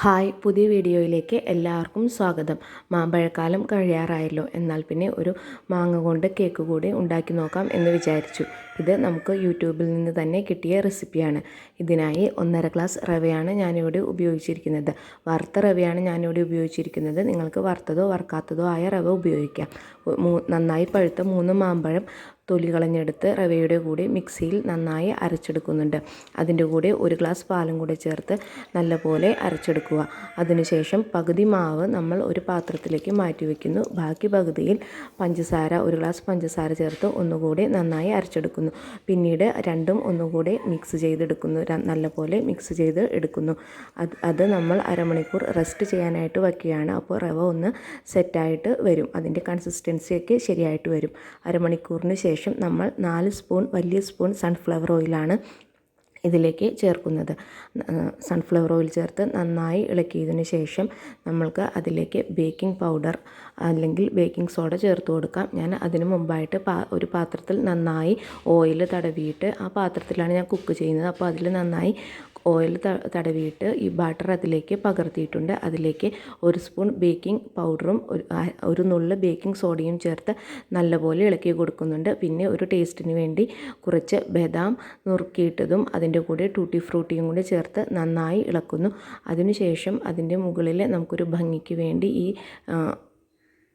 Hi, പുതിയ വീഡിയോയിലേക്ക് എല്ലാവർക്കും സ്വാഗതം. മാമ്പഴക്കാലം കഴിയാറായല്ലോ. എന്നാൽ പിന്നെ ഒരു മാങ്ങ കൊണ്ട് കേക്ക് കൂടി ഉണ്ടാക്കി നോക്കാം എന്ന് വിചാരിച്ചു. ഇത് നമുക്ക് യൂട്യൂബിൽ നിന്ന് തന്നെ കിട്ടിയ റെസിപ്പിയാണ്. ഇതിനായി 1.5 ഗ്ലാസ് റവയാണ് ഞാനിവിടെ ഉപയോഗിച്ചിരിക്കുന്നത്. വറുത്ത റവയാണ് ഞാനിവിടെ ഉപയോഗിച്ചിരിക്കുന്നത്. നിങ്ങൾക്ക് വറുത്തതോ വറുക്കാത്തതോ ആയ റവ ഉപയോഗിക്കാം. നന്നായി പഴുത്ത 3 മാമ്പഴം തൊലി കളഞ്ഞെടുത്ത് റവയുടെ കൂടെ മിക്സിയിൽ നന്നായി അരച്ചെടുക്കുന്നുണ്ട്. അതിൻ്റെ കൂടെ 1 ഗ്ലാസ് പാലും കൂടെ ചേർത്ത് നല്ലപോലെ അരച്ചെടുക്കുക. അതിനുശേഷം പകുതി മാവ് നമ്മൾ ഒരു പാത്രത്തിലേക്ക് മാറ്റി വയ്ക്കുന്നു. ബാക്കി പകുതിയിൽ പഞ്ചസാര 1 ഗ്ലാസ് പഞ്ചസാര ചേർത്ത് ഒന്നുകൂടി നന്നായി അരച്ചെടുക്കുന്നു. പിന്നീട് രണ്ടും ഒന്നുകൂടെ മിക്സ് ചെയ്തെടുക്കുന്നു. നല്ലപോലെ മിക്സ് ചെയ്ത് എടുക്കുന്നു. അത് നമ്മൾ അരമണിക്കൂർ റെസ്റ്റ് ചെയ്യാനായിട്ട് വയ്ക്കുകയാണ്. അപ്പോൾ റവ ഒന്ന് സെറ്റായിട്ട് വരും. അതിൻ്റെ കൺസിസ്റ്റൻസിയൊക്കെ ശരിയായിട്ട് വരും. അരമണിക്കൂറിന് ശേഷം നമ്മൾ 4 സ്പൂൺ വലിയ സ്പൂൺ സൺഫ്ലവർ ഓയിലാണ് ഇതിലേക്ക് ചേർക്കുന്നത്. സൺഫ്ലവർ ഓയിൽ ചേർത്ത് നന്നായി ഇളക്കിയതിന് ശേഷം നമ്മൾക്ക് അതിലേക്ക് ബേക്കിംഗ് പൗഡർ അല്ലെങ്കിൽ ബേക്കിംഗ് സോഡ ചേർത്ത് കൊടുക്കാം. ഞാൻ അതിന് മുമ്പായിട്ട് ഒരു പാത്രത്തിൽ നന്നായി ഓയിൽ തടവിയിട്ട്, ആ പാത്രത്തിലാണ് ഞാൻ കുക്ക് ചെയ്യുന്നത്, അപ്പോൾ അതിൽ നന്നായി ഓയിൽ തടവിയിട്ട് ഈ ബാറ്റർ അതിലേക്ക് പകർത്തിയിട്ടുണ്ട്. അതിലേക്ക് 1 സ്പൂൺ ബേക്കിംഗ് പൗഡറും ഒരു നുള്ള് ബേക്കിംഗ് സോഡയും ചേർത്ത് നല്ലപോലെ ഇളക്കി കൊടുക്കുന്നുണ്ട്. പിന്നെ ഒരു ടേസ്റ്റിന് വേണ്ടി കുറച്ച് ബദാം നുറുക്കിയിട്ടതും അതിൻ്റെ കൂടെ ടൂട്ടി ഫ്രൂട്ടിയും കൂടി ചേർത്ത് നന്നായി ഇളക്കുന്നു. അതിനുശേഷം അതിൻ്റെ മുകളിൽ നമുക്കൊരു ഭംഗിക്ക് വേണ്ടി ഈ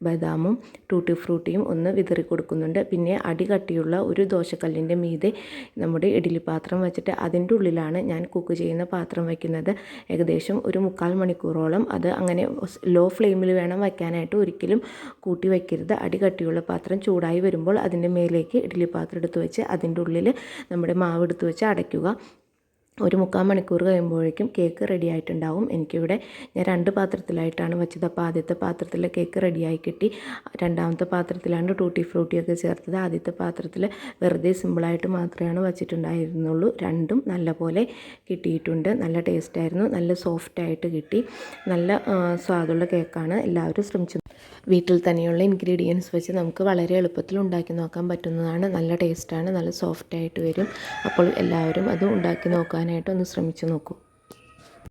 ബദാമും ടൂട്ടി ഫ്രൂട്ടിയും ഒന്ന് വിതറി കൊടുക്കുന്നുണ്ട്. പിന്നെ അടികട്ടിയുള്ള ഒരു ദോശക്കല്ലിൻ്റെ മീതെ നമ്മുടെ ഇഡ്ഡലി പാത്രം വെച്ചിട്ട് അതിൻ്റെ ഉള്ളിലാണ് ഞാൻ കുക്ക് ചെയ്യുന്ന പാത്രം വയ്ക്കുന്നത്. ഏകദേശം ഒരു 3/4 മണിക്കൂറോളം അത് അങ്ങനെ ലോ ഫ്ലെയിമിൽ വേണം വയ്ക്കാനായിട്ട്. ഒരിക്കലും കൂട്ടി വയ്ക്കരുത്. അടികട്ടിയുള്ള പാത്രം ചൂടായി വരുമ്പോൾ അതിൻ്റെ മേലേക്ക് ഇഡ്ഡലി പാത്രം എടുത്ത് വെച്ച് അതിൻ്റെ ഉള്ളിൽ നമ്മുടെ മാവ് എടുത്ത് വെച്ച് അടയ്ക്കുക. ഒരു 3/4 മണിക്കൂർ കഴിയുമ്പോഴേക്കും കേക്ക് റെഡി ആയിട്ടുണ്ടാവും. എനിക്കിവിടെ ഞാൻ 2 പാത്രത്തിലായിട്ടാണ് വെച്ചത്. അപ്പോൾ ആദ്യത്തെ പാത്രത്തിൽ കേക്ക് റെഡിയായി കിട്ടി. രണ്ടാമത്തെ പാത്രത്തിലാണ് ടൂട്ടി ഫ്രൂട്ടിയൊക്കെ ചേർത്തത്. ആദ്യത്തെ പാത്രത്തിൽ വെറുതെ സിമ്പിളായിട്ട് മാത്രമാണ് വച്ചിട്ടുണ്ടായിരുന്നുള്ളൂ. രണ്ടും നല്ലപോലെ കിട്ടിയിട്ടുണ്ട്. നല്ല ടേസ്റ്റായിരുന്നു. നല്ല സോഫ്റ്റായിട്ട് കിട്ടി. നല്ല സ്വാദുള്ള കേക്കാണ്. എല്ലാവരും ശ്രമിച്ചു. വീട്ടിൽ തന്നെയുള്ള ഇൻഗ്രീഡിയൻസ് വെച്ച് നമുക്ക് വളരെ എളുപ്പത്തിൽ ഉണ്ടാക്കി നോക്കാൻ പറ്റുന്നതാണ്. നല്ല ടേസ്റ്റാണ്. നല്ല സോഫ്റ്റായിട്ട് വരും. അപ്പോൾ എല്ലാവരും അത് ഉണ്ടാക്കി നോക്കാനായിട്ട് ഒന്ന് ശ്രമിച്ചു നോക്കൂ.